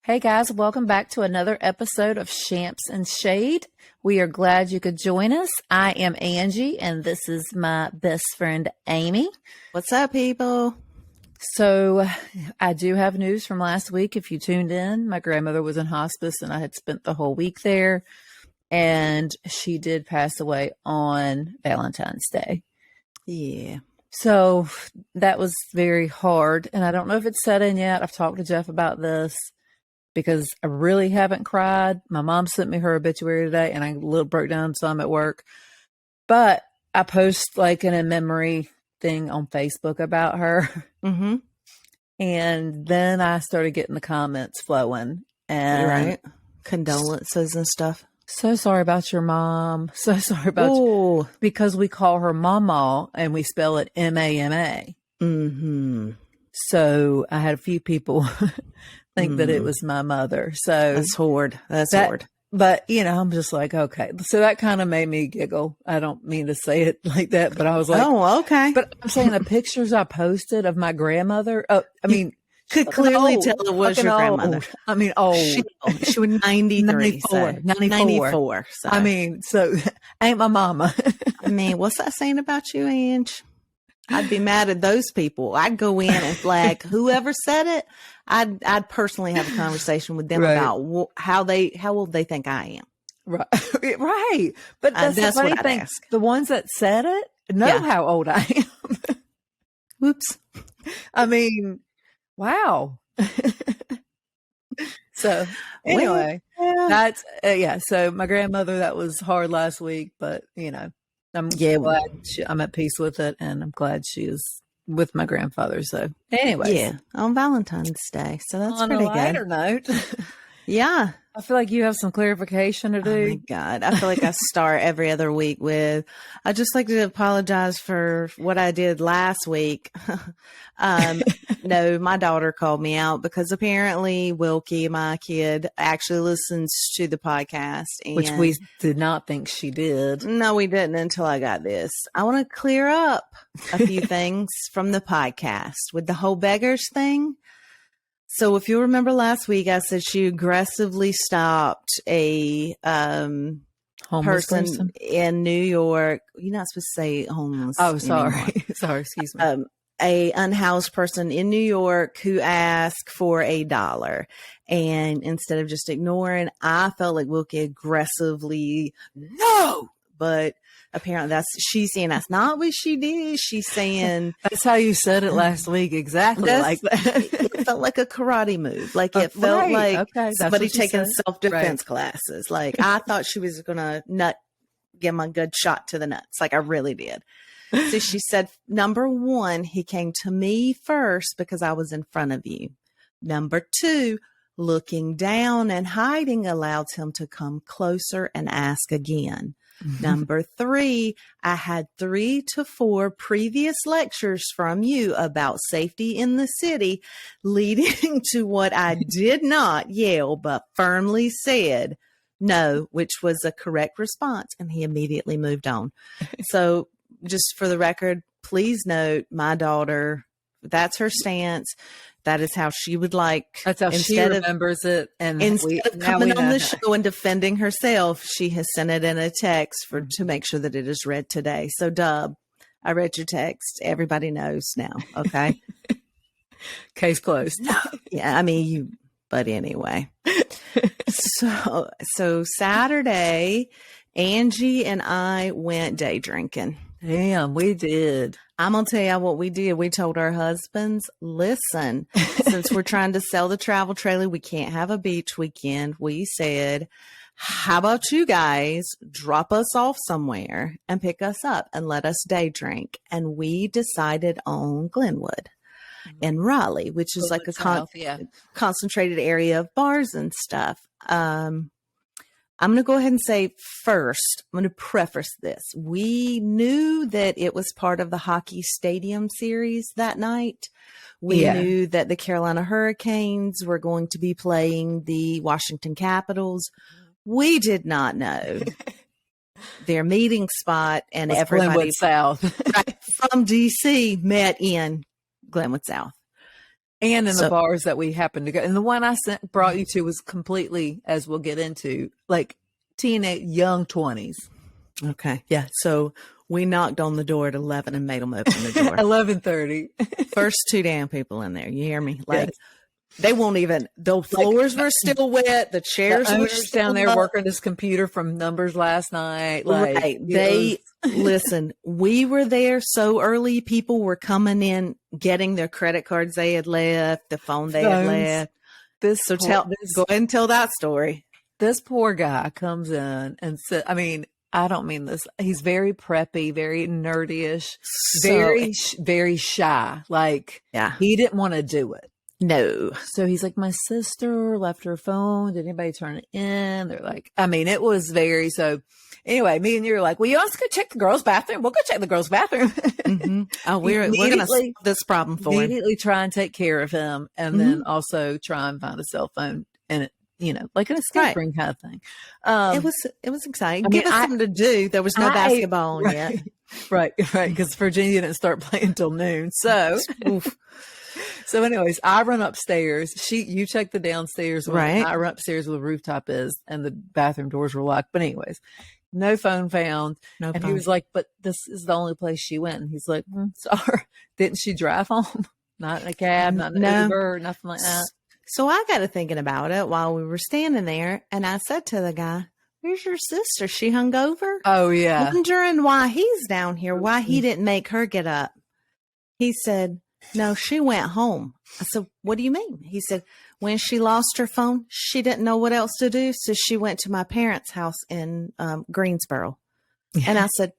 Hey guys, welcome back to another episode of Shamps and Shade. We are glad you could join us. I am Angie, and this is my best friend, Amy. What's up, people? So I do have news from last week. If you tuned in, my grandmother was in hospice, and I had spent the whole week there, and she did pass away on Valentine's Day. Yeah. So that was very hard, and I don't know if it's set in yet. I've talked to Jeff about this, because I really haven't cried. My mom sent me her obituary today, and I broke down some at work. But I post like an in memory thing on Facebook about her. Mm-hmm. And then I started getting the comments flowing. And right. Condolences and stuff. So sorry about your mom. So sorry about you. Because we call her Mama and we spell it M-A-M-A. Mm-hmm. So I had a few people think that it was my mother. So that's hard. That's hard. But, you know, I'm just like, okay. So that kind of made me giggle. I don't mean to say it like that, but I was like, oh, okay. But I'm saying the pictures I posted of my grandmother, could clearly tell it was your grandmother. I mean, old. She was 93. 94. So. I mean, so ain't my mama. I mean, what's that saying about you, Ange? I'd be mad at those people. I'd go in and flag whoever said it. I'd personally have a conversation with them about how old they think I am. Right. Right. But that's the funny thing. The ones that said it know how old I am. Whoops. I mean, wow. So anyway, that's, so my grandmother, that was hard last week, but you know, I'm glad I'm at peace with it, and I'm glad she is with my grandfather. So anyway, on Valentine's Day. So that's on pretty a lighter note. Yeah. I feel like you have some clarification to do. Oh my God. I feel like I start every other week with, I'd just like to apologize for what I did last week. No, my daughter called me out because apparently Wilkie, my kid, actually listens to the podcast. Which we did not think she did. No, we didn't until I got this. I want to clear up a few things from the podcast with the whole beggars thing. So if you remember last week, I said she aggressively stopped a person in New York. You're not supposed to say homeless. Oh, sorry. Sorry, excuse me. A unhoused person in New York who asked for $1. And instead of just ignoring, I felt like Wilkie aggressively, no, but apparently she's saying that's not what she did. She's saying that's how you said it last week. Exactly like that. It felt like a karate move. Like it felt like somebody taking self-defense classes. Like I thought she was going to give him a good shot to the nuts. Like I really did. So she said, number one, he came to me first because I was in front of you. Number two, looking down and hiding allows him to come closer and ask again. Mm-hmm. Number three, I had 3 to 4 previous lectures from you about safety in the city, leading to what I did not yell, but firmly said no, which was a correct response. And he immediately moved on. So just for the record, please note my daughter, that's her stance. That is how she would like. That's how she remembers it. And instead of coming on the show and defending herself, she has sent it in a text to make sure that it is read today. So, Dub, I read your text. Everybody knows now. Okay. Case closed. Yeah. I mean, but anyway. So Saturday, Angie and I went day drinking. Damn, we did. I'm going to tell you what we did. We told our husbands, listen, since we're trying to sell the travel trailer, we can't have a beach weekend. We said, how about you guys drop us off somewhere and pick us up and let us day drink? And we decided on Glenwood in Raleigh, which is like a concentrated area of bars and stuff. I'm going to go ahead and say first, I'm going to preface this. We knew that it was part of the hockey stadium series that night. We knew that the Carolina Hurricanes were going to be playing the Washington Capitals. We did not know their meeting spot, and everybody Glenwood South from DC met in Glenwood South. And in the bars that we happened to go. And the one I brought you to was completely, as we'll get into, like teenage, young 20s. Okay. Yeah. So we knocked on the door at 11 and made them open the door. 11:30. First 2 damn people in there. You hear me? Like, they won't even, the floors were still wet. The chairs were still down there working his computer from numbers last night. Like, right. Listen, we were there so early. People were coming in, getting their credit cards they had left, the phone they had left. Go ahead and tell that story. This poor guy comes in and said, I mean, I don't mean this. He's very preppy, very nerdy-ish, very shy. Like, he didn't want to do it. No. So he's like, my sister left her phone. Did anybody turn it in? They're like, I mean, it was very, so anyway, me and you are like, well, you want us to go check the girls' bathroom? We'll go check the girls' bathroom. Mm-hmm. Oh, we're going to solve this problem for him. Immediately try and take care of him. And then also try and find a cell phone in it, you know, like an escape room kind of thing. It was exciting. Give us something to do. There was no basketball on yet. Right. Because Virginia didn't start playing until noon. So, so anyways, I run upstairs. You check the downstairs. Right. I run upstairs where the rooftop is and the bathroom doors were locked. But anyways, no phone found. And he was like, but this is the only place she went. And he's like, sorry. Didn't she drive home? Not in a cab, not in an Uber, nothing like that. So I got to thinking about it while we were standing there. And I said to the guy, where's your sister? She hungover? Oh, yeah. Wondering why he's down here, why he didn't make her get up. He said, no, she went home. I said, what do you mean? He said, when she lost her phone, she didn't know what else to do. So she went to my parents' house in Greensboro. And I said,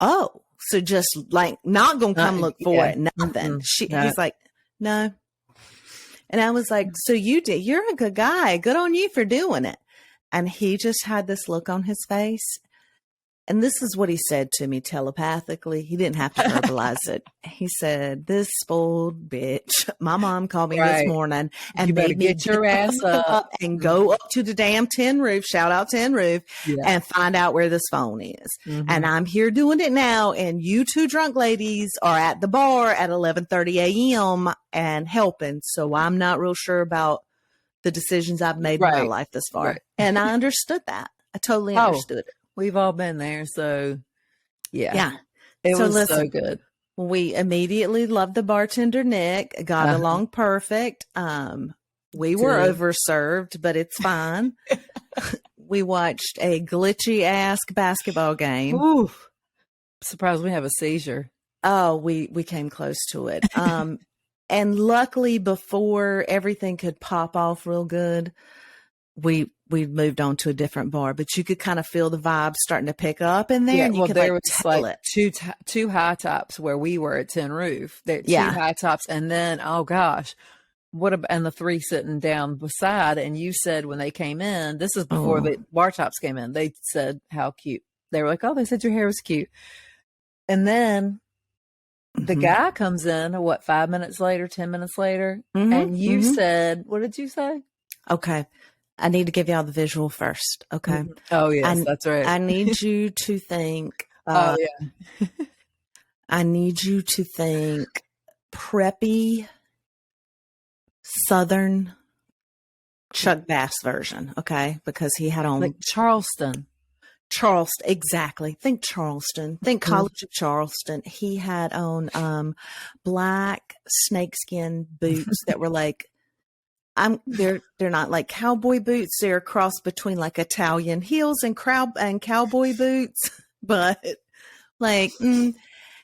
oh, so just like not going to come look for it. Nothing. He's like, no. And I was like, so you're a good guy. Good on you for doing it. And he just had this look on his face. And this is what he said to me telepathically. He didn't have to verbalize it. He said, this spoiled bitch. My mom called me this morning and made me get your ass up and go up to the damn tin roof, shout out tin roof, and find out where this phone is. And I'm here doing it now. And you 2 drunk ladies are at the bar at 11:30 a.m. and helping. So I'm not real sure about the decisions I've made in my life this far. And I understood that. I totally understood it. We've all been there. So, yeah. It was so good. We immediately loved the bartender, Nick. Got along perfect. We were overserved, but it's fine. We watched a glitchy ass basketball game. Ooh. Surprised we have a seizure. Oh, we came close to it. And luckily, before everything could pop off real good, we moved on to a different bar, but you could kind of feel the vibe starting to pick up in there. And you could there was like two high tops where we were at Tin Roof. There, 2 high tops, and then and the 3 sitting down beside. And you said when they came in, this is before the bar tops came in. They said how cute. They were like, oh, they said your hair was cute. And then the guy comes in. 5 minutes later, 10 minutes later, and you said, what did you say? Okay. I need to give y'all the visual first. Okay. Oh, yes, that's right. I need you to think. I need you to think preppy Southern Chuck Bass version. Okay. Because he had on like Charleston, exactly. Think Charleston. Think College of Charleston. He had on black snakeskin boots that were like, they're not like cowboy boots. They're a cross between like Italian heels and cowboy boots. But like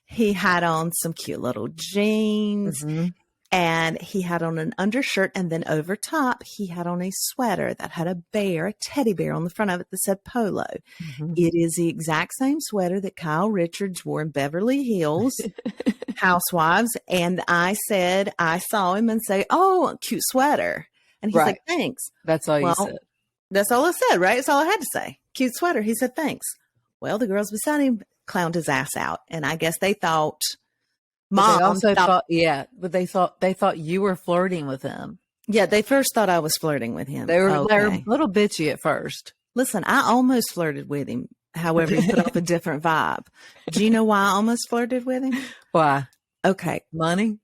he had on some cute little jeans, and he had on an undershirt, and then over top he had on a sweater that had a teddy bear on the front of it that said Polo. It is the exact same sweater that Kyle Richards wore in Beverly Hills Housewives. And I saw him and say, oh, cute sweater. And he's like, thanks. That's all you said. That's all I said, right? That's all I had to say. Cute sweater. He said, thanks. Well, the girls beside him clowned his ass out. And I guess they thought but they thought you were flirting with him. Yeah, they first thought I was flirting with him. They were a little bitchy at first. Listen, I almost flirted with him. However, he put off a different vibe. Do you know why I almost flirted with him? Why? Okay. Money?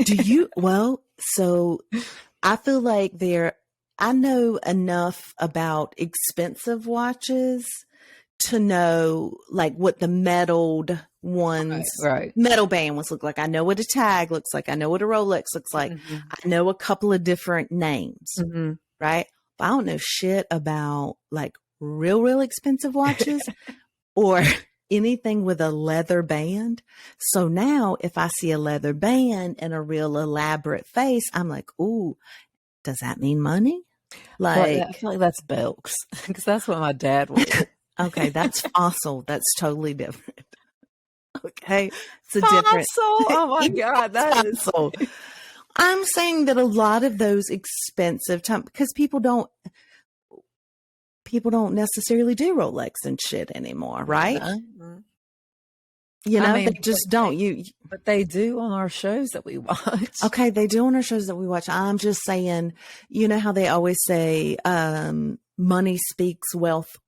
Do you? Well, So I feel like I know enough about expensive watches to know like what the metaled ones, metal band ones look like. I know what a tag looks like. I know what a Rolex looks like. Mm-hmm. I know a couple of different names, right? But I don't know shit about like real expensive watches or anything with a leather band. So now if I see a leather band and a real elaborate face, I'm like, ooh, does that mean money? Like, I feel like that's Belks because that's what my dad wore. Okay, that's fossil. That's totally different. Okay, it's a fossil. Different. Oh my God, that is fossil. I'm saying that a lot of those expensive because people don't necessarily do Rolex and shit anymore, right? Mm-hmm. You know, they just don't. But they do on our shows that we watch. Okay, they do on our shows that we watch. I'm just saying, you know how they always say, money speaks, wealth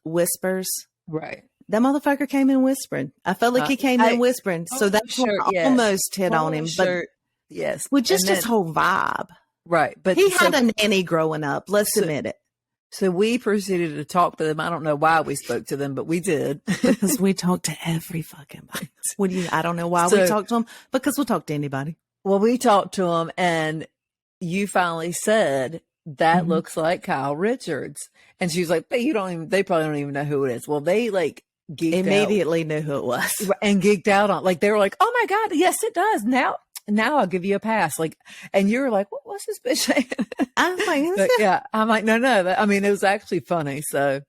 whispers. Right. That motherfucker came in whispering. I felt like he came in whispering. So that's almost hit on him. But yes. With just his whole vibe. Right. But he had a nanny growing up. Let's admit it. So we proceeded to talk to them. I don't know why we spoke to them, but we did. Because we talked to every fucking body. I don't know why we talked to them, because we'll talk to anybody. Well, we talked to them and you finally said, that looks like Kyle Richards. And she's like, they probably don't even know who it is. Well, they like geeked immediately knew who it was and geeked out on, like, they were like, oh my God, yes, it does. Now I'll give you a pass. Like, and you're like, what's this bitch saying? I'm like, I'm like, no. I mean, it was actually funny. So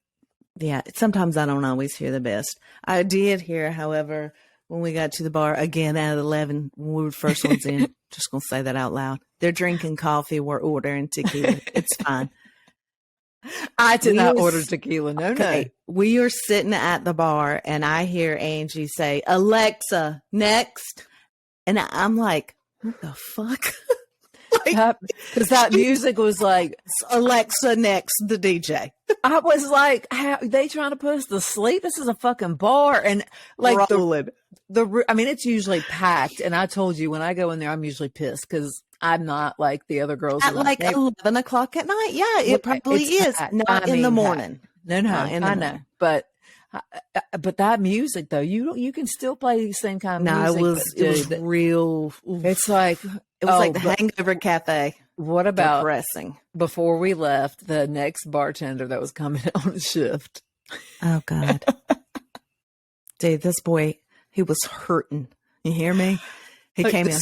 yeah, sometimes I don't always hear the best. I did hear, however, when we got to the bar again out of 11, when we were the first ones in, just going to say that out loud. They're drinking coffee. We're ordering tequila. It's fine. I did not order tequila. No. We are sitting at the bar and I hear Angie say, Alexa, next. And I'm like, what the fuck? Because that music was like, Alexa, next, the DJ. I was like, how they trying to put us to sleep? This is a fucking bar. And like I mean, it's usually packed. And I told you when I go in there, I'm usually pissed because I'm not like the other girls. At like 11 o'clock at night. Yeah, it probably is. Not in the morning. No, I know. But that music though, you can still play the same kind of music. It was real. It's like, it was like the Hangover Cafe. What about depressing? Before we left, the next bartender that was coming on shift. Oh God. Dude, this boy, he was hurting. You hear me? He came in.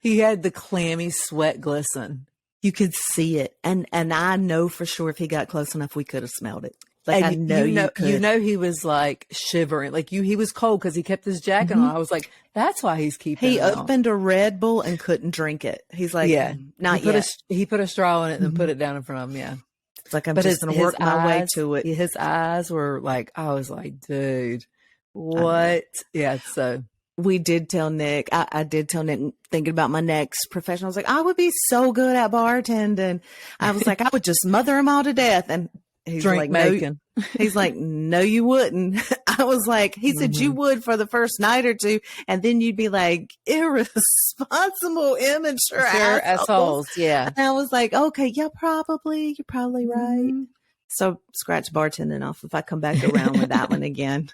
He had the clammy sweat glisten. You could see it. And I know for sure if he got close enough, we could have smelled it. Like, I know you could. You know, he was like shivering. Like he was cold because he kept his jacket on. I was like, that's why he's keeping it on. He opened a Red Bull and couldn't drink it. He's like, not yet. He put a straw in it and then put it down in front of him. Yeah. It's like, I'm just going to work my way to it. His eyes were like, I was like, dude, what? Yeah. So we did tell Nick, I did tell Nick, thinking about my next profession. I was like, I would be so good at bartending. I was like, I would just mother them all to death. And he's drink like, making. No, he's like, no, you wouldn't. I was like, he said you would for the first night or two. And then you'd be like, irresponsible, immature assholes. Yeah. And I was like, okay, yeah, probably. You're probably right. So scratch bartending off if I come back around with that one again.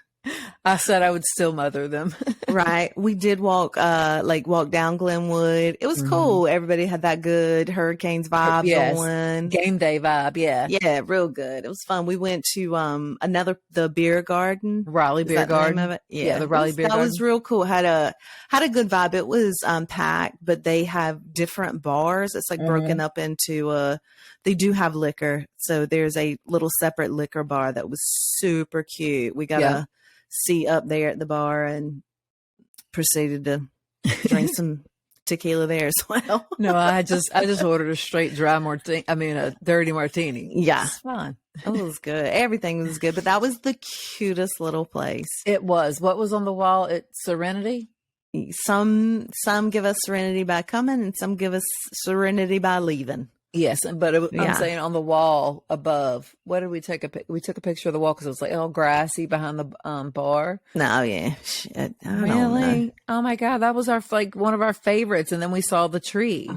I said I would still mother them. Right. We did walk down Glenwood. It was cool. Everybody had that good Hurricanes vibe going. Game day vibe. Yeah. Yeah. Real good. It was fun. We went to, the beer garden. Raleigh Beer Garden. The name of it? Yeah. The Raleigh Beer Garden. That was real cool. Had a good vibe. It was, packed, but they have different bars. It's like broken up into, they do have liquor. So there's a little separate liquor bar that was super cute. We got a seat up there at the bar and proceeded to drink some tequila there as well. No, I just ordered a straight dry martini. I mean, a dirty martini. Yeah. It's fine. It was good. Everything was good, but that was the cutest little place. It was. What was on the wall? It's Serenity. Some give us serenity by coming and some give us serenity by leaving. Yes, but I'm saying on the wall above. What did we take we took a picture of the wall because it was like all grassy behind the bar. No, yeah, shit. Really? Oh my God, that was one of our favorites, and then we saw the tree.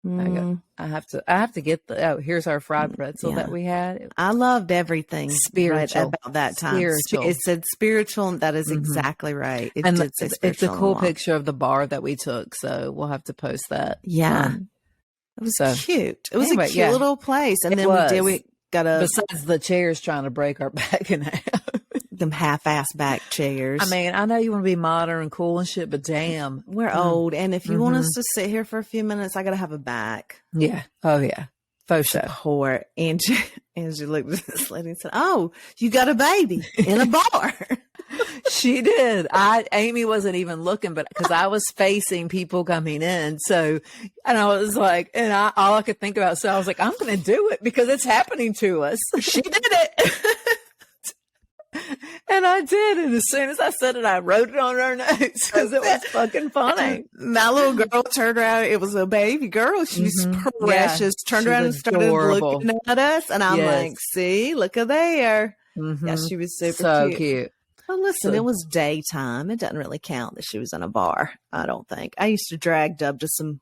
I have to get here's our fried pretzel that we had. I loved everything spiritual right about that time. Spiritual. It said spiritual, and that is exactly right. It did say spiritual. It's a cool picture of the bar that we took, so we'll have to post that. Yeah. It was cute. It was a cute little place. And we got besides the chairs trying to break our back in half. Them half-ass back chairs. I mean, I know you want to be modern and cool and shit, but damn. We're old. And if you want us to sit here for a few minutes, I got to have a back. Yeah. Oh, yeah. Faux show. Poor Angie looked at this lady and said, "Oh, you got a baby in a bar." She did. Amy wasn't even looking, but because I was facing people coming in. So, and I was like, all I could think about, so I was like, I'm going to do it because it's happening to us. She did it. And I did. And as soon as I said it, I wrote it on her notes because it was fucking funny. My little girl turned around. It was a baby girl. She's precious. Turned around and started looking at us. And I'm like, see, look at there. Yeah, she was super cute. Well, listen, it was daytime. It doesn't really count that she was in a bar, I don't think. I used to drag Dub to some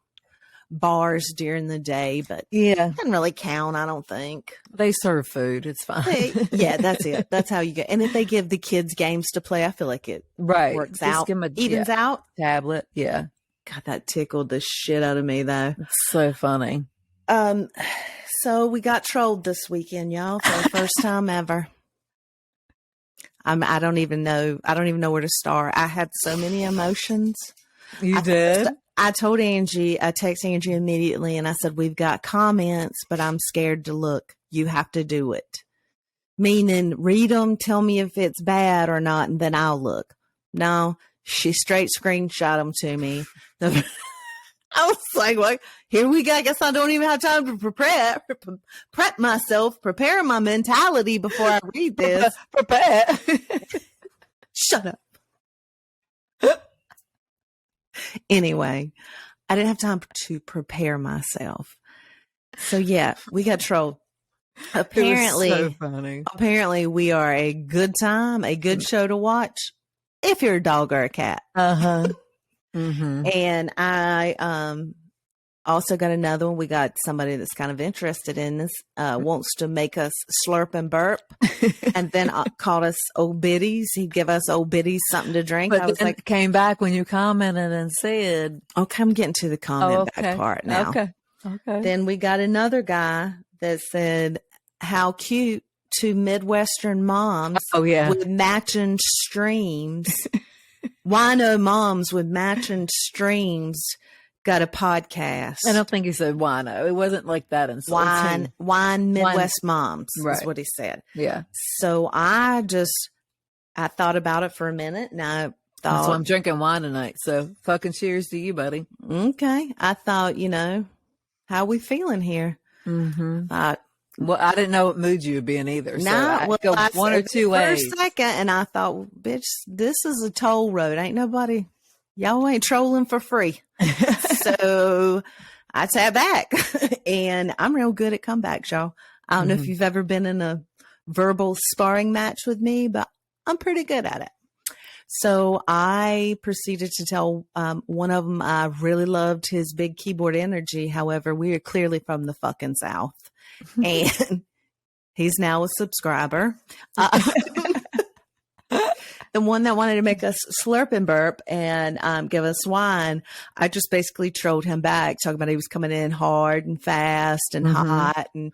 bars during the day, but it doesn't really count, I don't think. They serve food. It's fine. That's it. That's how you get. And if they give the kids games to play, I feel like it works out. Evens out. Tablet. Yeah. God, that tickled the shit out of me, though. It's so funny. So we got trolled this weekend, y'all, for the first time ever. I don't even know where to start. I had so many emotions. You did? I told Angie, I texted Angie immediately and I said, we've got comments, but I'm scared to look. You have to do it. Meaning read them, tell me if it's bad or not, and then I'll look. No, she straight screenshot them to me. I was like, well, here we go. I guess I don't even have time to prep myself, prepare my mentality before I read this. Prepare. Shut up. Anyway, I didn't have time to prepare myself. So yeah, we got trolled. Apparently, so funny. Apparently we are a good time, a good show to watch if you're a dog or a cat. And I also got another one. We got somebody that's kind of interested in this, wants to make us slurp and burp, and then called us old biddies. He'd give us old biddies something to drink. But I was like, came back when you commented and said, "Okay, I'm getting to the comment back part now." Okay. Then we got another guy that said, "How cute two Midwestern moms with matching streams." Wino moms with matching streams got a podcast. I don't think he said wino. It wasn't like that in Wine Midwest moms is what he said. Yeah. So I thought about it for a minute and I thought. So I'm drinking wine tonight. So fucking cheers to you, buddy. Okay. I thought, how we feeling here? Well, I didn't know what mood you would be in either. So I go one or two ways. For a second, and I thought, well, bitch, this is a toll road. Ain't nobody, y'all ain't trolling for free. So I sat back, and I'm real good at comebacks, y'all. I don't know if you've ever been in a verbal sparring match with me, but I'm pretty good at it. So I proceeded to tell one of them I really loved his big keyboard energy. However, we are clearly from the fucking South. And he's now a subscriber. The one that wanted to make us slurp and burp and give us wine, I just basically trolled him back, talking about he was coming in hard and fast and hot. And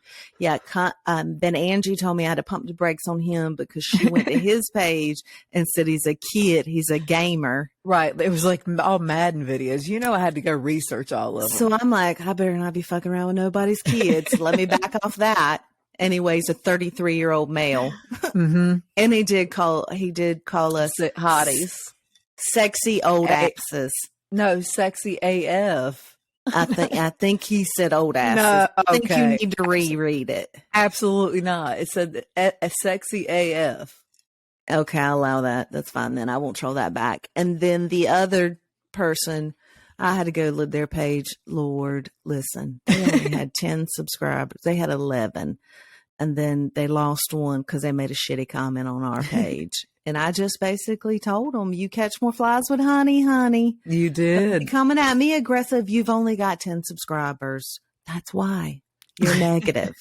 then Angie told me I had to pump the brakes on him because she went to his page and said he's a kid, he's a gamer. Right. It was like all Madden videos. I had to go research all of them. So I'm like, I better not be fucking around with nobody's kids. Let me back off that. Anyways, a 33-year-old male. And he did call us hotties. Sexy old asses. No, sexy AF. I think he said old asses. No, okay. I think you need to reread it. Absolutely not. It said a sexy AF. Okay, I'll allow that. That's fine then. I won't troll that back. And then the other person I had to go to their page. Lord, listen, they only had 10 subscribers. They had 11. And then they lost one because they made a shitty comment on our page. And I just basically told them, you catch more flies with honey. You did. Coming at me aggressive. You've only got 10 subscribers. That's why you're negative.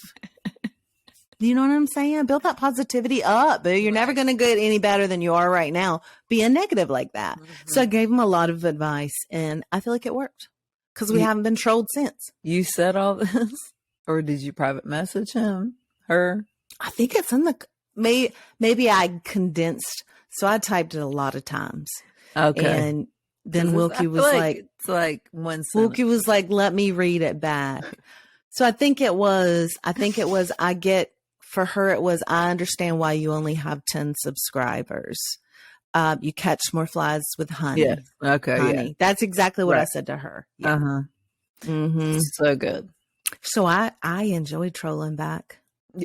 You know what I'm saying? Build that positivity up, boo. You're never going to get any better than you are right now being negative like that. Mm-hmm. So I gave him a lot of advice, and I feel like it worked because we haven't been trolled since. You said all this, or did you private message her? I think it's in the maybe I condensed, so I typed it a lot of times. Okay, and then Wilkie was like, it's like one sentence. Wilkie was like, let me read it back. So I think it was. For her, it was, I understand why you only have 10 subscribers. You catch more flies with honey. Yeah. Okay. Honey. Yeah. That's exactly what I said to her. Yeah. Uh-huh. Mm-hmm. So good. So I enjoyed trolling back.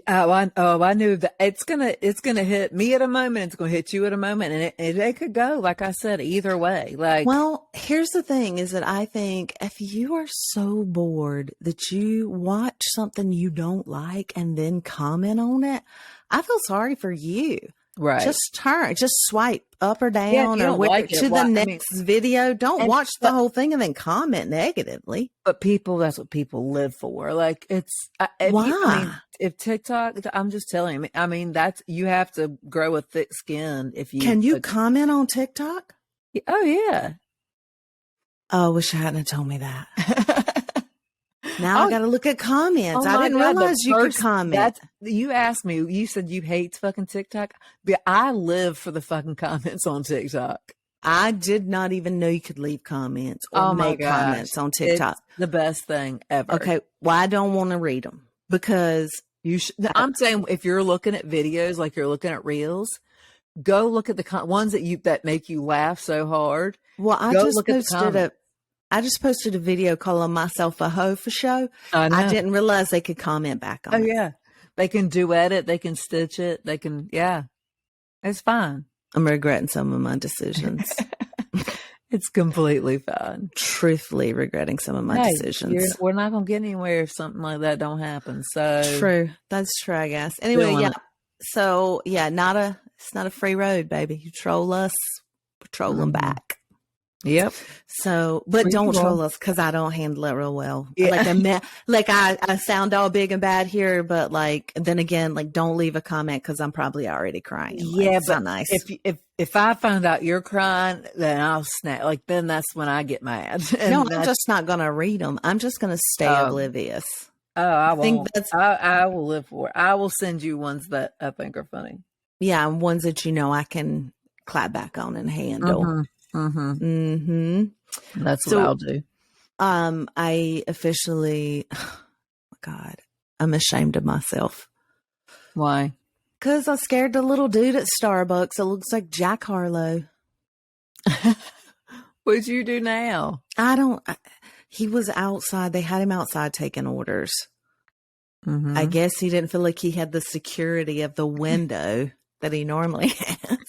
I knew that it's gonna hit me at a moment. It's gonna hit you at a moment, and it could go, like I said, either way. Well, here's the thing: is that I think if you are so bored that you watch something you don't like and then comment on it, I feel sorry for you. Right? Just swipe up or down or to the next video. Don't watch the whole thing and then comment negatively. But that's what people live for. Like why? If TikTok, I'm just telling you, I mean, you have to grow a thick skin if you. Can you comment on TikTok? Oh, yeah. Oh, I wish I hadn't told me that. Now I got to look at comments. I didn't realize you could comment. You asked me, you said you hate fucking TikTok. But I live for the fucking comments on TikTok. I did not even know you could leave comments or make comments on TikTok. It's the best thing ever. Okay. Well, I don't want to read them because I'm saying if you're looking at videos, like you're looking at reels, go look at the ones that make you laugh so hard. Well, I just posted a video calling myself a hoe for show. I didn't realize they could comment back on it. Oh, yeah. They can duet it. They can stitch it. They can, yeah. It's fine. I'm regretting some of my decisions. It's completely fine. Truthfully regretting some of my decisions. We're not going to get anywhere if something like that don't happen. So true. That's true, I guess. Anyway, yeah. So, yeah, it's not a free road, baby. You troll us, we're trolling back. Yep. So, but don't troll us because I don't handle it real well. Yeah. I sound all big and bad here, but then again, don't leave a comment because I'm probably already crying. Yeah, it's but not nice. If I find out you're crying, then I'll snap. Then that's when I get mad. No, I'm just not gonna read them. I'm just gonna stay oblivious. Oh, I won't. I will live for it. I will send you ones that I think are funny. Yeah, ones that I can clap back on and handle. Mm-hmm. Mm-hmm. Mm-hmm. That's what I'll do. I officially, oh my God, I'm ashamed of myself. Why? Because I scared the little dude at Starbucks. It looks like Jack Harlow. What'd you do now? He was outside. They had him outside taking orders. Mm-hmm. I guess he didn't feel like he had the security of the window that he normally has.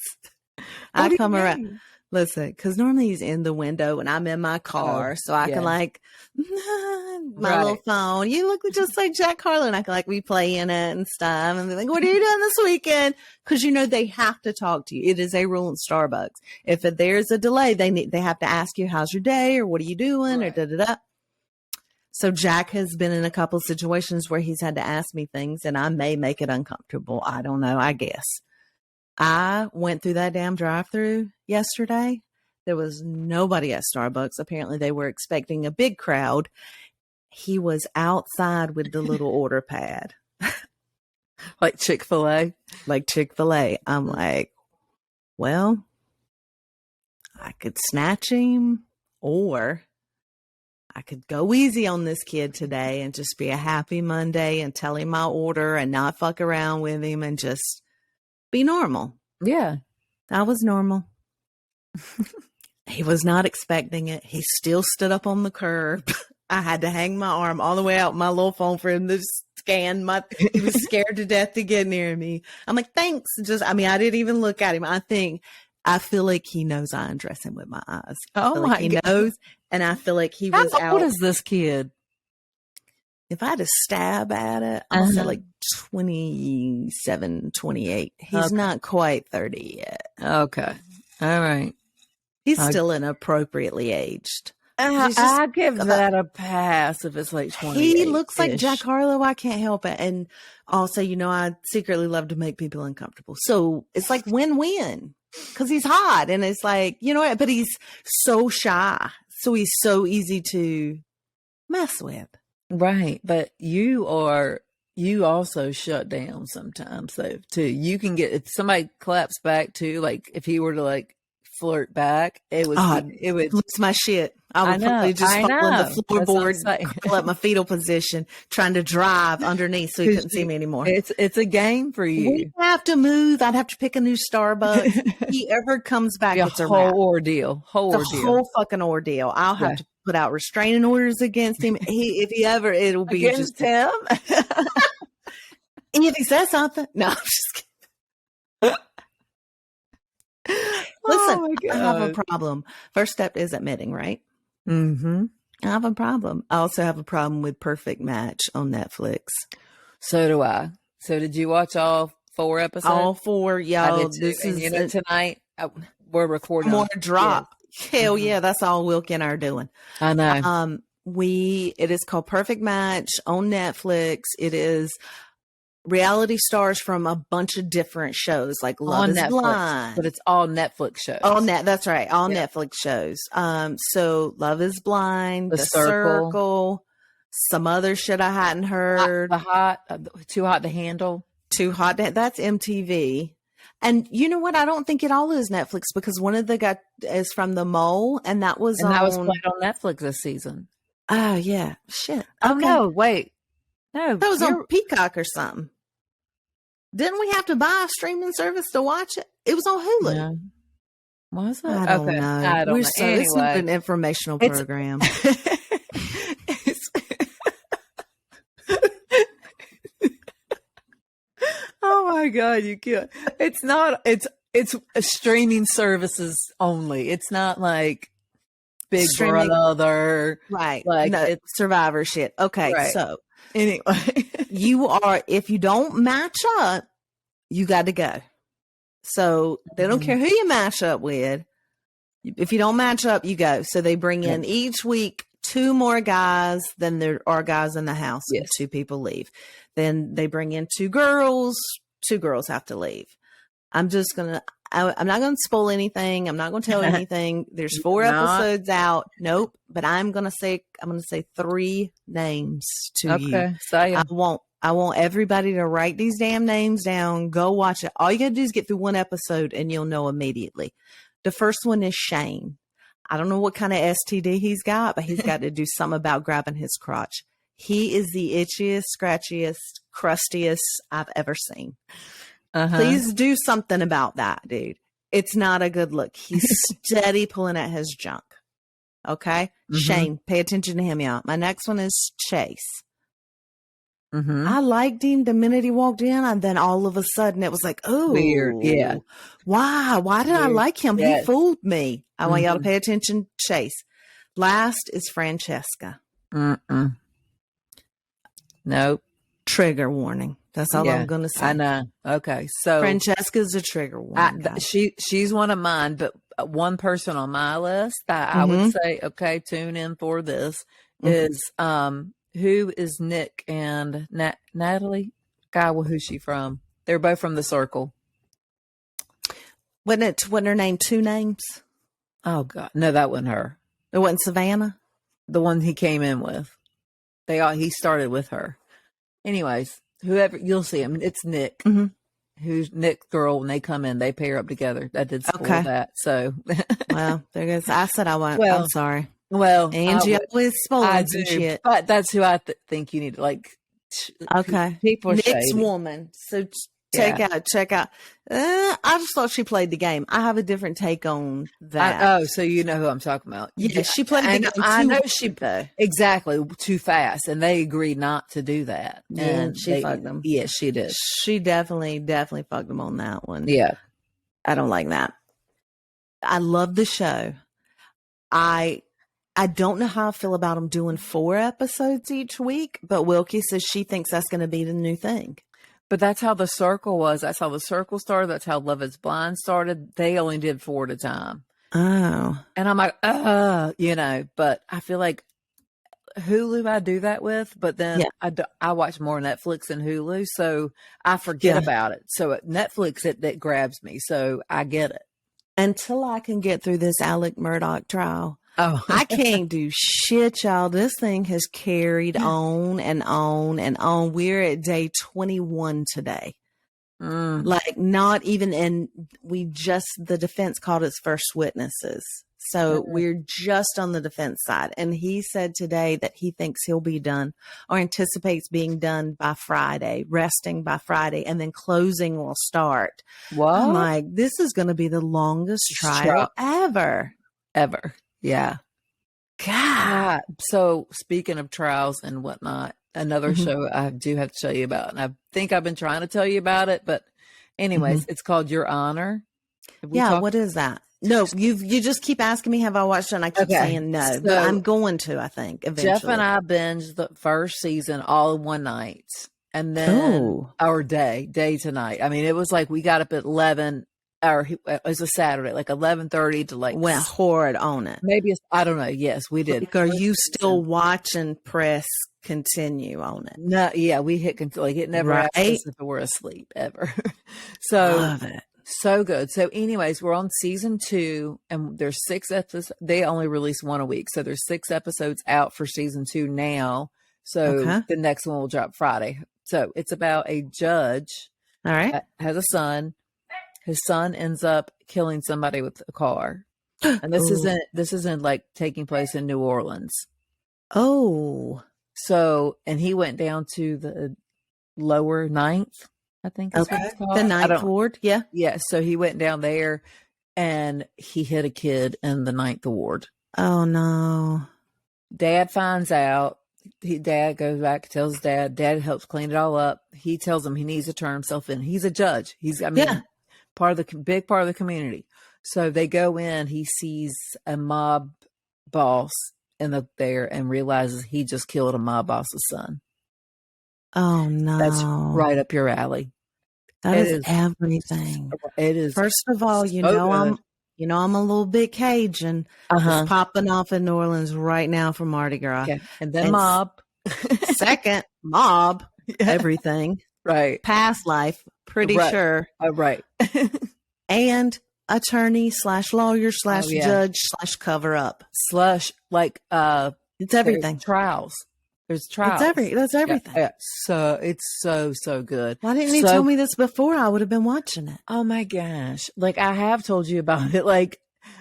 I come around. Listen, because normally he's in the window and I'm in my car, so I can my little phone. You look just like Jack Harlow, and I can replay in it and stuff. And they're like, "What are you doing this weekend?" Because they have to talk to you. It is a rule in Starbucks. If there's a delay, they have to ask you, "How's your day?" or "What are you doing?" or da da da. So Jack has been in a couple of situations where he's had to ask me things, and I may make it uncomfortable. I don't know. I guess. I went through that damn drive-through yesterday. There was nobody at Starbucks. Apparently they were expecting a big crowd. He was outside with the little order pad. Like Chick-fil-A? Like Chick-fil-A. I'm like, well, I could snatch him or I could go easy on this kid today and just be a happy Monday and tell him my order and not fuck around with him and just be normal. Yeah. I was normal. He was not expecting it. He still stood up on the curb. I had to hang my arm all the way out my little phone for him to scan he was scared to death to get near me. I'm like, thanks. I didn't even look at him. I think I feel like he knows I undress him with my eyes. Oh my He God. knows. And I feel like he was out. How old is this kid? If I had to stab at it, I'm going to say like 27, 28. He's not quite 30 yet. Okay. All right. He's still inappropriately aged. I give that a pass if it's like 28. He looks like Jack Harlow. I can't help it. And also, I secretly love to make people uncomfortable. So it's like win-win because he's hot. And it's like, but he's so shy. So he's so easy to mess with. Right. But you also shut down sometimes though too. You can get, if somebody claps back too, like if he were to like flirt back, it would lose my shit. I would probably just fall on the floorboard, curl up my fetal position, trying to drive underneath so he couldn't see me anymore. It's a game for you. We have to move. I'd have to pick a new Starbucks. If he ever comes back, it's a whole ordeal. Whole fucking ordeal. I'll have to put out restraining orders against him. If he ever, it'll be against him. If he says something, no, I'm just kidding. Listen, I have a problem. First step is admitting, right? Mm-hmm. I have a problem. I also have a problem with Perfect Match on Netflix. So do I. So did you watch all 4 episodes? All 4, y'all. This is tonight. We're recording more drop. Hell yeah, that's all Wilkie and I are doing. I know. It is called Perfect Match on Netflix. It is reality stars from a bunch of different shows, like Love is Blind, but it's all Netflix shows. That's right, all Netflix shows. So Love is Blind, The Circle, some other shit I hadn't heard. Too Hot to Handle. Too Hot. That's MTV. And you know what? I don't think it all is Netflix because one of the guys is from The Mole, and that was played on Netflix this season. Oh yeah, shit. Oh no, wait. No, that was on Peacock or something. Didn't we have to buy a streaming service to watch it? It was on Hulu. Yeah. Was it? I don't know. It's not an informational program. Oh my God, you can't. It's not. It's streaming services only. It's not like Big Brother, right? Like it's Survivor shit. Okay, right. So. Anyway, if you don't match up, you got to go. So they don't care who you match up with. If you don't match up, you go. So they bring in each week 2 more guys than there are guys in the house. Yes. And 2 people leave. Then they bring in 2 girls. 2 girls have to leave. I'm not going to spoil anything. I'm not going to tell anything. There's 4 episodes out. Nope. But I'm going to say 3 names to you. Okay. Say I want everybody to write these damn names down. Go watch it. All you got to do is get through 1 episode and you'll know immediately. The first one is Shane. I don't know what kind of STD he's got, but he's got to do something about grabbing his crotch. He is the itchiest, scratchiest, crustiest I've ever seen. Please do something about that, dude. It's not a good look. He's steady pulling at his junk. Okay? Shane, pay attention to him, y'all. My next one is Chase. I liked him the minute he walked in, and then all of a sudden it was like, oh, weird. Yeah. Why did I like him? Yes. He fooled me. I want y'all to pay attention. Chase. Last is Francesca. Nope. Trigger warning. That's all I'm going to say. I know. Okay. So Francesca's a trigger warning. She's one of mine, but one person on my list that I would say, okay, tune in for this is, who is Nick and Natalie? God, who's she from? They're both from The Circle. Wasn't her name 2 names? Oh God. No, that wasn't her. It wasn't Savannah? The one he came in with. He started with her. Anyways, whoever, you'll see him. It's Nick. Who's Nick's girl. When they come in, they pair up together. That did spoil that. So, well, there goes. I said I won't. Well, I'm sorry. Well, Angie always spoiling some shit. But that's who I think you need to like. Okay, people are Nick's shady. Woman. So check out. I just thought she played the game. I have a different take on that. So you know who I'm talking about. Yeah, she played the game. I know exactly too fast, and they agreed not to do that. Yeah, and she fucked them. Yes, she did. She definitely fucked them on that one. Yeah, I don't like that. I love the show. I don't know how I feel about them doing 4 episodes each week, but Wilkie says she thinks that's going to be the new thing. But that's how The Circle was. That's how The Circle started. That's how Love is Blind started. They only did 4 at a time. Oh. And I'm like, but I feel like Hulu I do that with, but then I watch more Netflix than Hulu, so I forget about it. So at Netflix, that grabs me, so I get it. Until I can get through this Alec Murdaugh trial. Oh, I can't do shit, y'all. This thing has carried on and on and on. We're at day 21 today. Like not even, and the defense called its first witnesses. So we're just on the defense side. And he said today that he thinks he'll be done or anticipates being done by Friday, resting by Friday, and then closing will start. What? I'm like, this is going to be the longest trial ever. Ever. Yeah. God. So speaking of trials and whatnot, another show I do have to tell you about, and I think I've been trying to tell you about it, but anyways, it's called Your Honor. What is that? No, you just keep asking me, have I watched it? And I keep saying no, so but I'm going to, I think, eventually. Jeff and I binged the first season all in one night, and then our day to night. I mean, it was like we got up at 11, or it was a Saturday, like 11:30 to like went hard on it. Maybe I don't know. Yes, we did. Like, are you still watching press continue on it? No, yeah, we hit like it never asked us if we're asleep ever. So love it. So good. So anyways, we're on season 2 and there's 6 episodes. They only release 1 a week. So there's 6 episodes out for season 2 now. So the next one will drop Friday. So it's about a judge. All right. That has a son. His son ends up killing somebody with a car. And this isn't like taking place in New Orleans. Oh. So, and he went down to the lower 9th. I think that's what it's called. The 9th ward. Yeah. Yeah. So he went down there and he hit a kid in the 9th ward. Oh no. Dad finds out. Dad goes back, tells Dad. Dad helps clean it all up. He tells him he needs to turn himself in. He's a judge. Part of the big part of the community. So they go in, he sees a mob boss there and realizes he just killed a mob boss's son. Oh no. That's right up your alley. That is everything. It is. First of all, I'm a little bit Cajun. It's popping off in New Orleans right now for Mardi Gras. Okay. And then mob. Second, mob. Everything. Right. Past life, pretty sure. Right. And attorney / lawyer / judge / cover up / it's everything. Trials. There's trials. That's everything. Yeah. So it's so good. Why didn't you tell me this before? I would have been watching it. Oh my gosh. Like I have told you about it. Like,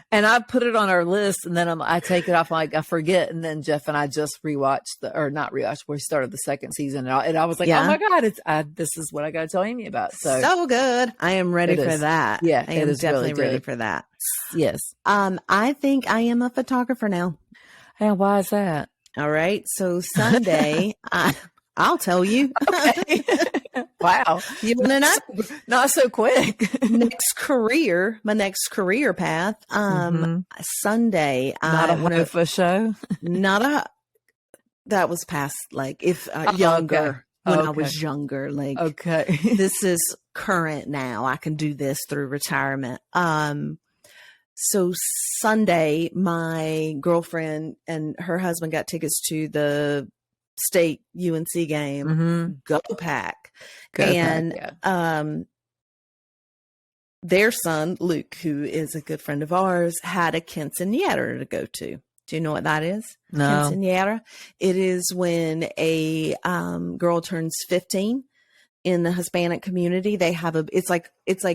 and I put it on our list and then I take it off. Like I forget. And then Jeff and I just not rewatched. We started the 2nd season and I was like, oh my God, this is what I got to tell Amy about. So good. I am ready for that. Yeah. I am definitely ready for that. Yes. I think I am a photographer now. Hey, why is that? All right. So Sunday, I'll tell you. Okay. Wow. You want to know? Not so quick. My next career path. Sunday. Not a Hoffa show? That was past, like, if younger. When I was younger. Like, this is current now. I can do this through retirement. So Sunday, my girlfriend and her husband got tickets to the state UNC game. Go Pack. Their son, Luke, who is a good friend of ours, had a quinceañera to go to. Do you know what that is? No. Quinceañera. It is when a girl turns 15. In the Hispanic community, they have it's like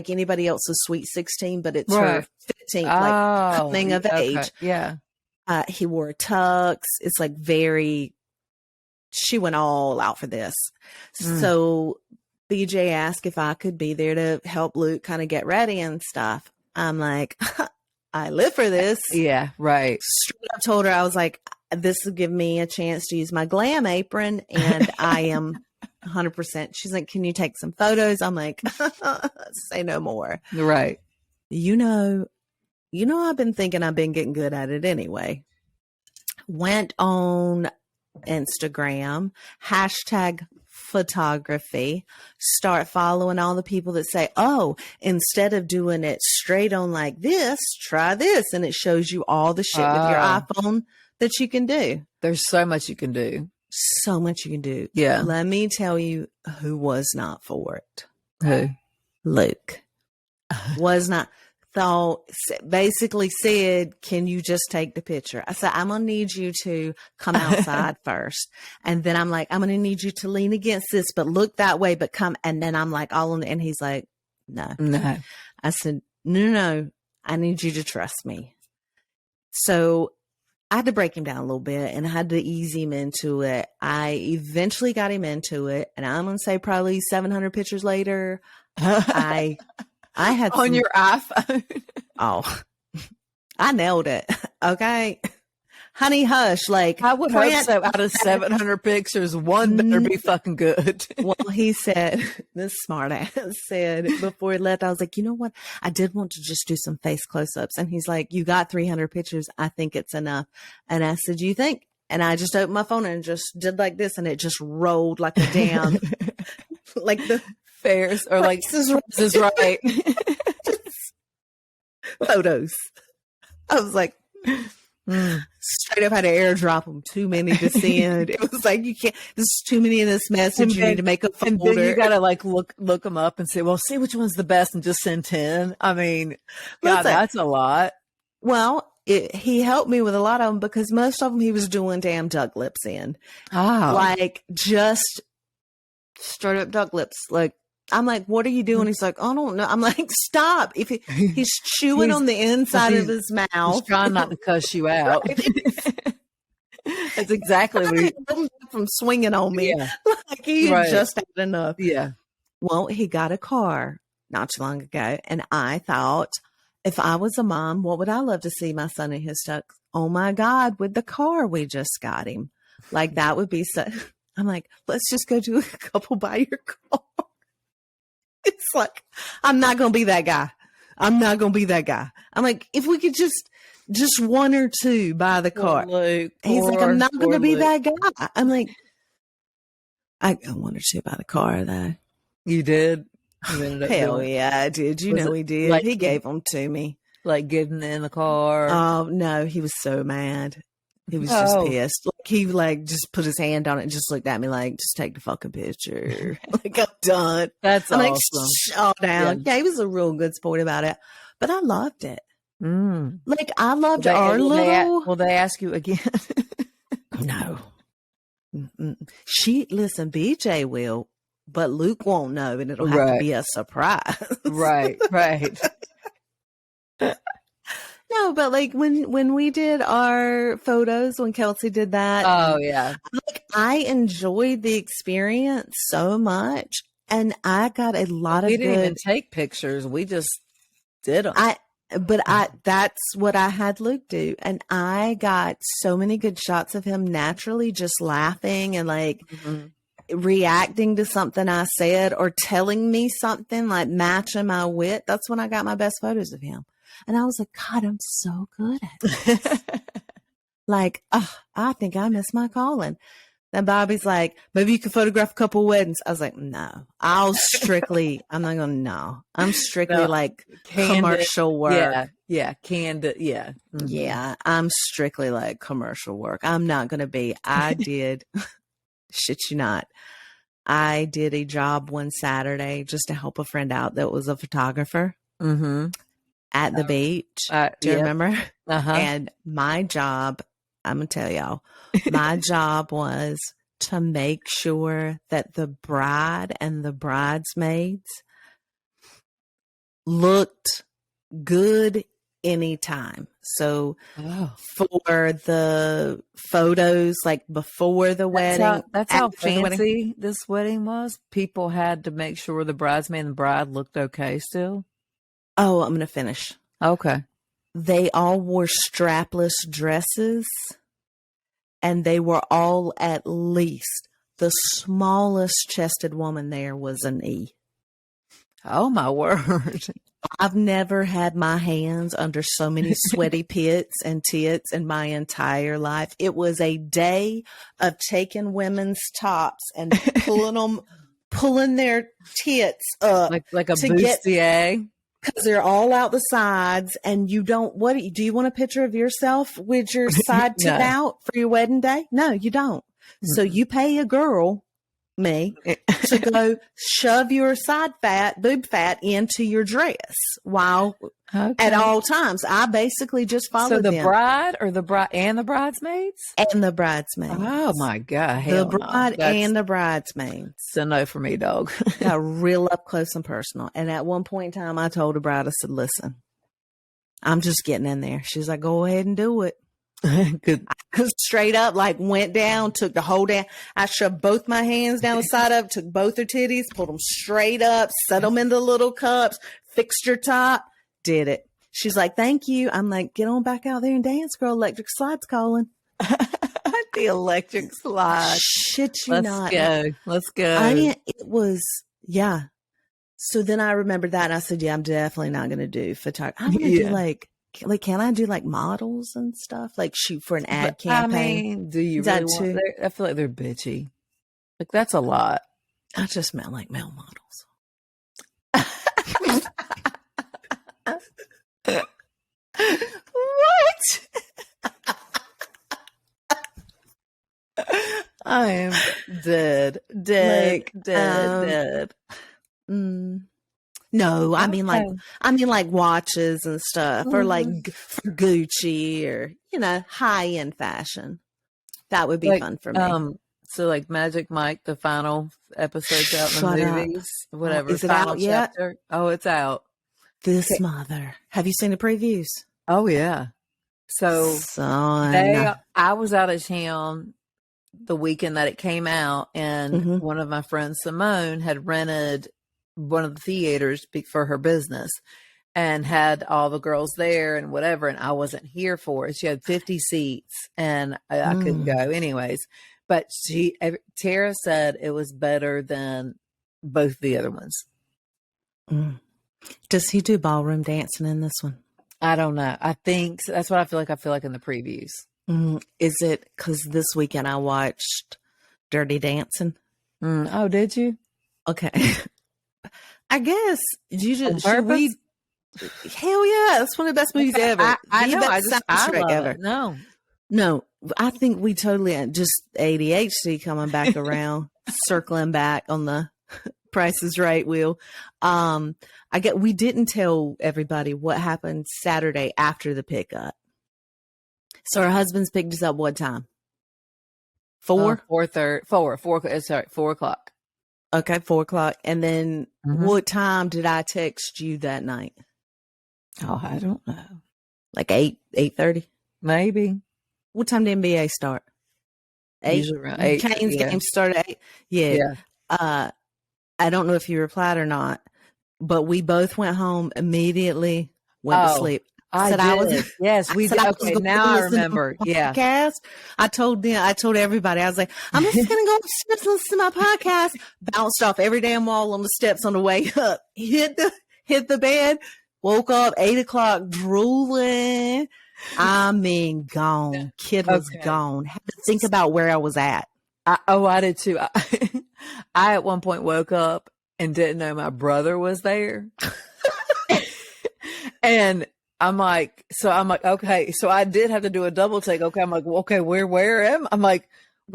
anybody else's Sweet 16, but it's her 15th, like coming of age. Yeah. He wore a tux. It's like she went all out for this. So BJ asked if I could be there to help Luke kind of get ready and stuff. I'm like, I live for this. Yeah. Right. Straight up told her, I was like, this will give me a chance to use my glam apron. And I am 100%. She's like, can you take some photos? I'm like, say no more. Right. I've been thinking I've been getting good at it anyway. Went on Instagram, hashtag photography, start following all the people that say, oh, instead of doing it straight on like this, try this. And it shows you all the shit with your iPhone that you can do. There's so much you can do. So much you can do. Yeah. Let me tell you who was not for it. Who? Luke. Was not. So basically said, can you just take the picture? I said, I'm going to need you to come outside first. And then I'm like, I'm going to need you to lean against this, but look that way, but come. And then I'm like, and he's like, no. I said, no, I need you to trust me. So I had to break him down a little bit and I had to ease him into it. I eventually got him into it. And I'm going to say probably 700 pictures later, I had on your iPhone. I nailed it. Okay. Honey, hush. Like, I would hope so. Out of 700 pictures, one better be fucking good. Well, he said, this smart ass said before he left, I was like, you know what? I did want to just do some face close-ups. And he's like, you got 300 pictures. I think it's enough. And I said, you think? And I just opened my phone and just did like this. And it just rolled like a damn, like the fairs or like this is right. Photos. I was like, straight up had to airdrop them. Too many to send. It was like, you can't, this is too many in this message. You need to make a folder. And then you got to like look them up and say, well, see which one's the best and just send 10. I mean, God, that's a lot. Well, he helped me with a lot of them because most of them he was doing damn duck lips in. Like just straight up duck lips. Like, I'm like, what are you doing? He's like, I don't know. I'm like, stop. If he's chewing on the inside of his mouth. He's trying not to cuss you out. That's exactly what he from swinging on me. Yeah. Like he just had enough. Yeah. Well, he got a car not too long ago. And I thought, if I was a mom, what would I love to see my son in his tux? Oh my God, with the car we just got him. Like that would be so. I'm like, let's just go do a couple by your car. It's like, I'm not going to be that guy. I'm like, if we could just one or two buy the car. He's like, I'm not going to be that guy. I'm like, I got one or two buy the car though. You did? Hell yeah, I did. He did. Like, he gave them to me. Like getting in the car? Oh, no, he was so mad. He was just pissed. Like he like just put his hand on it and just looked at me like, just take the fucking picture. Like I'm done. That's I'm awesome. Like, all down. Yeah, he was a real good sport about it. But I loved it. Like I loved our little. Will they ask you again? No. Listen, BJ will, but Luke won't know, and it'll have to be a surprise. Right. No, but like when we did our photos, when Kelsey did that. Oh yeah. Like I enjoyed the experience so much. And I got a lot of We didn't even take pictures. We just did them. That's what I had Luke do. And I got so many good shots of him naturally just laughing and like reacting to something I said or telling me something, like matching my wit. That's when I got my best photos of him. And I was like, God, I'm so good at this. Like, I think I missed my calling. Then Bobby's like, maybe you can photograph a couple weddings. I was like, no, I'm strictly like candid, commercial work. Yeah. Candid. Yeah. Mm-hmm. Yeah. I'm strictly like commercial work. I'm not going to be, I did, shit you not. I did a job one Saturday just to help a friend out that was a photographer. At the beach. Do you remember? And my job, I'm going to tell y'all, my job was to make sure that the bride and the bridesmaids looked good anytime. So for the photos, like before the wedding. That's how fancy this wedding was. People had to make sure the bridesmaid and the bride looked okay still. Oh, I'm going to finish. Okay. They all wore strapless dresses, and they were all at least, the smallest chested woman there was an E. Oh, my word. I've never had my hands under so many sweaty pits and tits in my entire life. It was a day of taking women's tops and pulling their tits up like a bustier. Because they're all out the sides, and you don't. Do you want a picture of yourself with your side tip out for your wedding day? No, you don't. So you pay a girl, me, to go shove your boob fat into your dress while at all times. I basically just followed them. So the bride or the bride and the bridesmaids? And the bridesmaids. Oh my God. The bride and the bridesmaids. It's a no for me, dog. Got real up close and personal. And at one point in time, I told the bride, I said, listen, I'm just getting in there. She's like, go ahead and do it. Good. I straight up, went down, took the whole down. I shoved both my hands down the side of it, took both her titties, pulled them straight up, set them in the little cups, fixed her top, did it. She's like, thank you. I'm like, get on back out there and dance, girl. Electric slide's calling. The electric slide. Shit you not. Let's go. It was, yeah. So then I remembered that and I said, yeah, I'm definitely not going to do photography. I'm going to do can I do models and stuff? Shoot for an ad campaign? Do you really want I feel like they're bitchy. That's a lot. I just meant male models. What? I am dead. No, I mean watches and stuff, or for Gucci, or high end fashion. That would be fun for me. So Magic Mike, the final episode's out in the movies. Whatever. Is it out yet? Oh, it's out. This mother. Have you seen the previews? Oh yeah. So I was out of town the weekend that it came out, and one of my friends, Simone, had rented one of the theaters for her business and had all the girls there and whatever. And I wasn't here for it. She had 50 seats and I couldn't go anyways. But Tara said it was better than both the other ones. Does he do ballroom dancing in this one? I don't know. I think that's what I feel like in the previews. Is it because this weekend I watched Dirty Dancing? Oh, did you? Okay. I guess you just hell yeah, that's one of the best movies ever. I know. I love ever. It. No, I think we totally just ADHD coming back around, circling back on the Price is Right wheel. We didn't tell everybody what happened Saturday after the pickup. So our husbands picked us up what time? 4? 4 o'clock. Okay, 4 o'clock. And then what time did I text you that night? Oh, I don't know. 8:30? Maybe. What time did NBA start? 8? Usually around 8. Kane's game started at 8. Yeah. I don't know if you replied or not, but we both went home immediately, went to sleep. Yes, we did. Okay, now I remember. Yeah. Podcast. I told everybody, I was like, I'm just going to go upstairs and listen to my podcast. Bounced off every damn wall on the steps on the way up. Hit the bed. Woke up 8 o'clock drooling. I mean, gone. Kid was gone. Had to think about where I was at. I did too. I at one point woke up and didn't know my brother was there. And I'm like, okay. So I did have to do a double take. Okay. I'm like, well, okay, where am I? I'm like,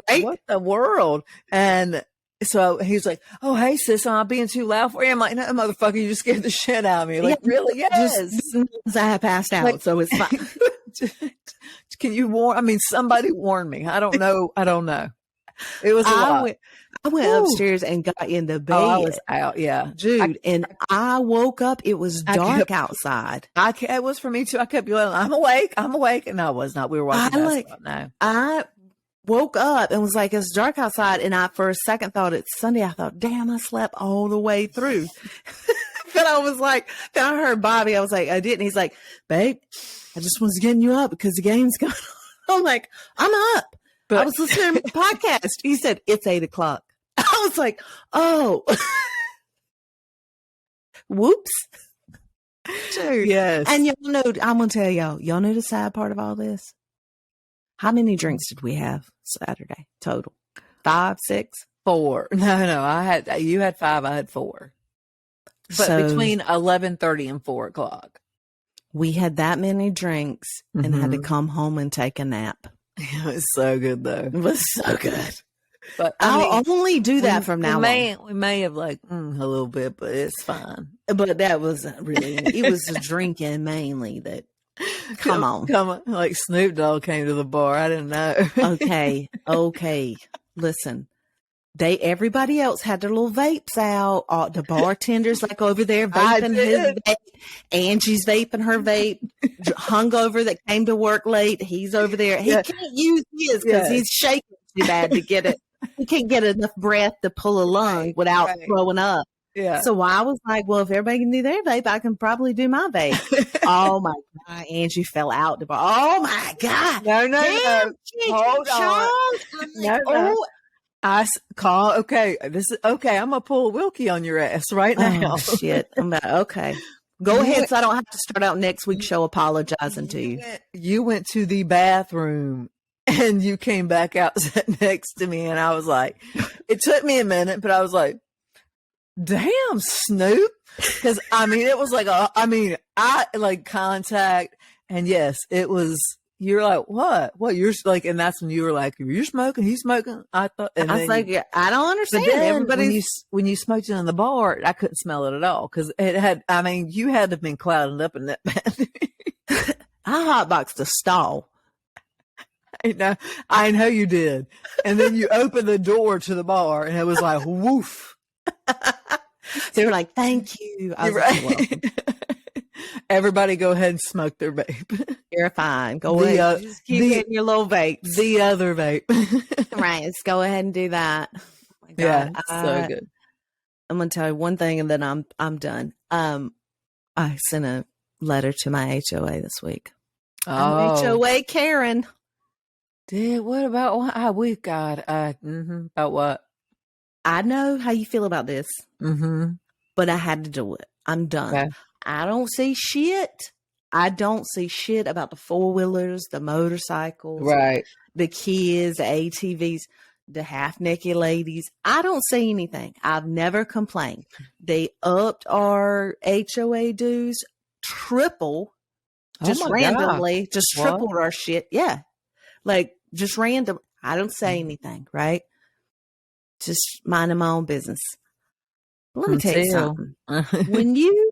right? What the world? And so he's like, oh, hey, sis, I'm not being too loud for you. I'm like, no, motherfucker, you just scared the shit out of me. Like, really? Yes. I had passed out, so it's fine. Can you warn? I mean, somebody warned me. I don't know. It was a lot. I went upstairs and got in the bed. Oh, I was out, yeah. Dude, I woke up. It was dark outside. It was for me too. I kept yelling, I'm awake. And I was not. We were watching basketball. No. I woke up and was like, it's dark outside. And I, for a second, thought it's Sunday. I thought, damn, I slept all the way through. But I was like, then I heard Bobby. I was like, I didn't. He's like, babe, I just was getting you up because the game's going on. I'm like, I'm up. But I was listening to the podcast. He said, it's 8 o'clock. I was like, oh, whoops. True. Yes. And y'all know, I'm going to tell y'all know the sad part of all this? How many drinks did we have Saturday total? 5, 6? 4. No. You had 5. I had 4. But so, between 11:30 and 4 o'clock. We had that many drinks and had to come home and take a nap. It was so good, though. It was so good. But I'll only do that from now on. We may have a little bit, but it's fine. But that wasn't really, it was the drinking mainly that, come on. Like Snoop Dogg came to the bar. I didn't know. Okay. Listen, everybody else had their little vapes out. The bartenders over there vaping his vape. Angie's vaping her vape. Hungover that came to work late. He's over there. He can't use his because he's shaking too bad to get it. He can't get enough breath to pull a lung without throwing up. Yeah. So I was like, well, if everybody can do their vape, I can probably do my vape. Oh my God. Angie fell out the bar. Oh my God. No. Hold on. Okay. This is okay. I'm gonna pull Wilkie on your ass right now. Oh, shit. Okay. Go ahead, so I don't have to start out next week's show apologizing to you. You went to the bathroom and you came back out, sat next to me, and I was like, it took me a minute, but I was like, damn, Snoop. Because it was I like contact, and yes, it was. You're like, what? You're like, and that's when you were like, you're smoking, he's smoking. I thought, and I was like, I don't understand. But then when you smoked it in the bar, I couldn't smell it at all because it had. You had to have been clouded up in that bathroom. I hotboxed the stall. I know you did. And then you opened the door to the bar, and it was like, woof. They were like, thank you. I was like, everybody go ahead and smoke their vape. You're fine. Go ahead. Just keep getting your little vape. The other vape. Right. Let's go ahead and do that. Oh my God. Yeah. So good. I'm going to tell you one thing and then I'm done. I sent a letter to my HOA this week. I'm HOA Karen. What about what? We've got, about what? I know how you feel about this, but I had to do it. I'm done. Okay. I don't see shit. I don't see shit about the four-wheelers, the motorcycles, right? The kids, the ATVs, the half-naked ladies. I don't see anything. I've never complained. They upped our HOA dues triple, just randomly, God. Just tripled our shit. Yeah. Like just random. I don't say anything, right? Just minding my own business. Let me tell you something. When you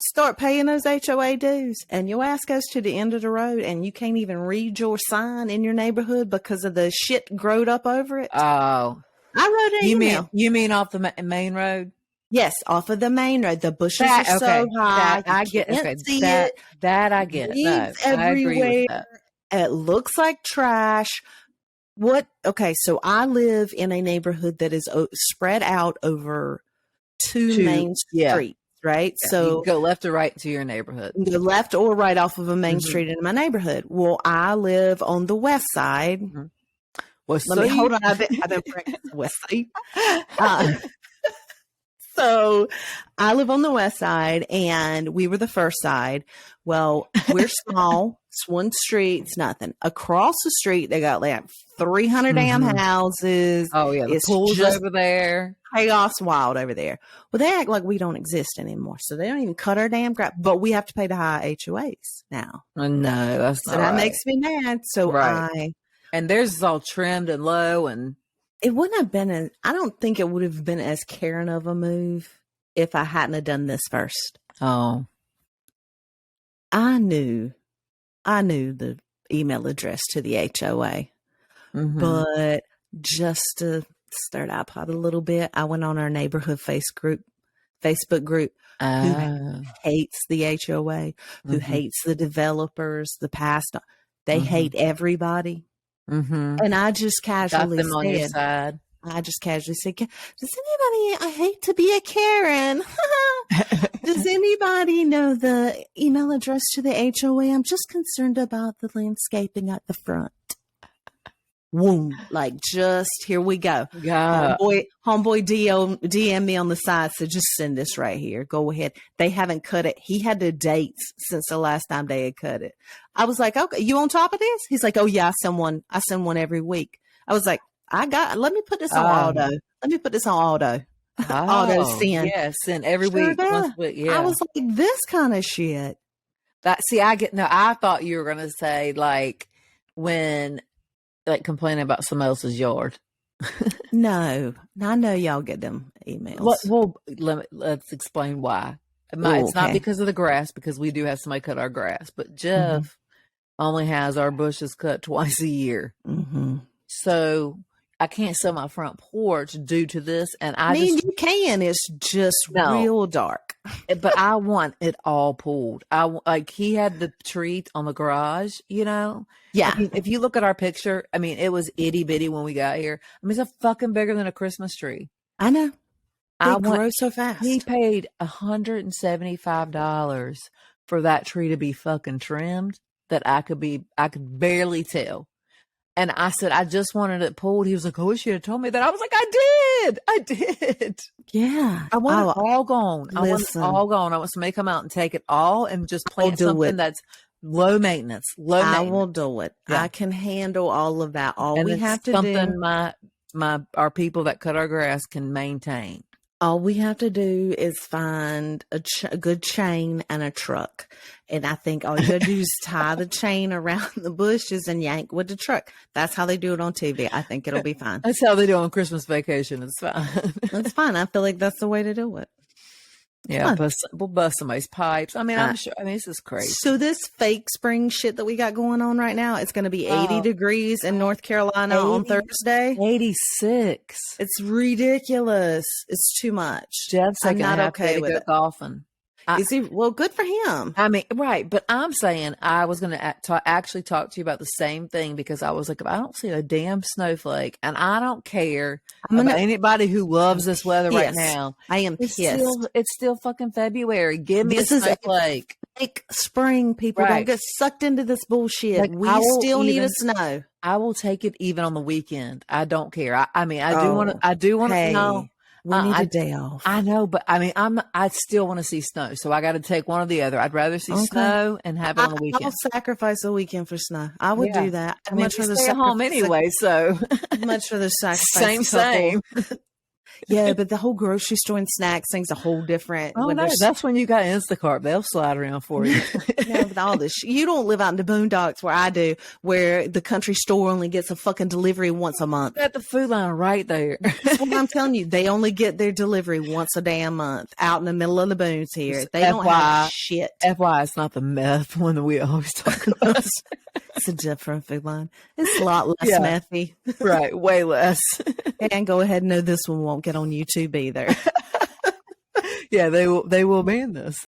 start paying those HOA dues and your ass goes to the end of the road and you can't even read your sign in your neighborhood because of the shit growed up over it. Oh. I wrote an email. You mean off the main road? Yes, off of the main road. The bushes are so high. I get it. That I get. No, I agree with that. It looks like trash. Okay, so I live in a neighborhood that is spread out over two main streets, right? Yeah, so you go left or right to your neighborhood. Go left or right off of a main street in my neighborhood. Well, I live on the west side. Hold on. I've been practicing the west side. So I live on the west side and we were the first side. Well, we're small. It's one street. It's nothing. Across the street, they got like 300 damn houses. Oh, yeah. The pool's over there. Chaos wild over there. Well, they act like we don't exist anymore. So they don't even cut our damn crap. But we have to pay the high HOAs now. No, that's not that makes me mad. So and theirs is all trimmed and low and. It wouldn't have been I don't think it would have been as Karen of a move if I hadn't have done this first. Oh. I knew the email address to the HOA, but just to stir the pot a little bit, I went on our neighborhood Facebook group who hates the HOA, who hates the developers, the past. They hate everybody. And I just casually said, on your side. I just casually said, does anybody, I hate to be a Karen. Does anybody know the email address to the HOA? I'm just concerned about the landscaping at the front. Whoom, like just here we go. Yeah. Homeboy DM me on the side, said, just send this right here. Go ahead. They haven't cut it. He had the dates since the last time they had cut it. I was like, okay, you on top of this? He's like, oh yeah, I send one every week. I was like, let me put this on auto. Let me put this on auto. Auto send. Yeah, send every week. Yeah. I was like, this kind of shit. I thought you were going to say like when, like complaining about someone else's yard. No, I know y'all get them emails. Well, let's explain why. It's not because of the grass, because we do have somebody cut our grass, but Jeff only has our bushes cut twice a year. Mm-hmm. So I can't sell my front porch due to this. And you can. It's just real dark. But I want it all pulled. He had the tree on the garage, you know? Yeah. I mean, if you look at our picture, I mean, it was itty bitty when we got here. I mean, it's a fucking bigger than a Christmas tree. I know. They grow so fast. He paid $175 for that tree to be fucking trimmed that I could barely tell. And I said, I just wanted it pulled. He was like, I wish you had told me that. I was like, I did. Yeah. I want it all gone. I want it all gone. I want somebody to come out and take it all and just plant something that's low maintenance. I will do it. Yeah. I can handle all of that. All we have to do. Our people that cut our grass can maintain. All we have to do is find a good chain and a truck. And I think all you got to do is tie the chain around the bushes and yank with the truck. That's how they do it on TV. I think it'll be fine. That's how they do it on Christmas vacation. It's fine. That's fine. I feel like that's the way to do it. Yeah, we'll bust somebody's pipes. I mean, I'm sure. I mean, this is crazy. So this fake spring shit that we got going on right now, it's going to be 80 degrees in North Carolina on Thursday. 86. It's ridiculous. It's too much. Jeff's I'm not okay with it. Golfing. Is he? Well, good for him. I mean, right. But I'm saying I was going to actually talk to you about the same thing, because I was like, I don't see a damn snowflake, and I don't care about anybody who loves this weather right now. I am pissed. It's still fucking February. Give me a snowflake. Fake spring, people. Don't get sucked into this bullshit. Like, we still need a snow. I will take it even on the weekend. I don't care. I mean, I do want to know. We need a day off. I know, but I mean, I still want to see snow, so I got to take one or the other. I'd rather see snow and have it on the weekend. I'll sacrifice a weekend for snow. I would do that. I'd much rather stay home anyway, so I'd much rather sacrifice. Same. Yeah, but the whole grocery store and snacks thing's a whole different. Oh no, that's when you got Instacart. They'll slide around for you. Yeah, but all this, you don't live out in the boondocks where I do, where the country store only gets a fucking delivery once a month. Got the food line right there. That's what I'm telling you. They only get their delivery once a damn month out in the middle of the boons here. They don't have shit. FYI, it's not the meth one that we always talk about. It's a different food line. It's a lot less methy. Right, way less. And go ahead and know this one won't get on YouTube either. Yeah, they will ban this.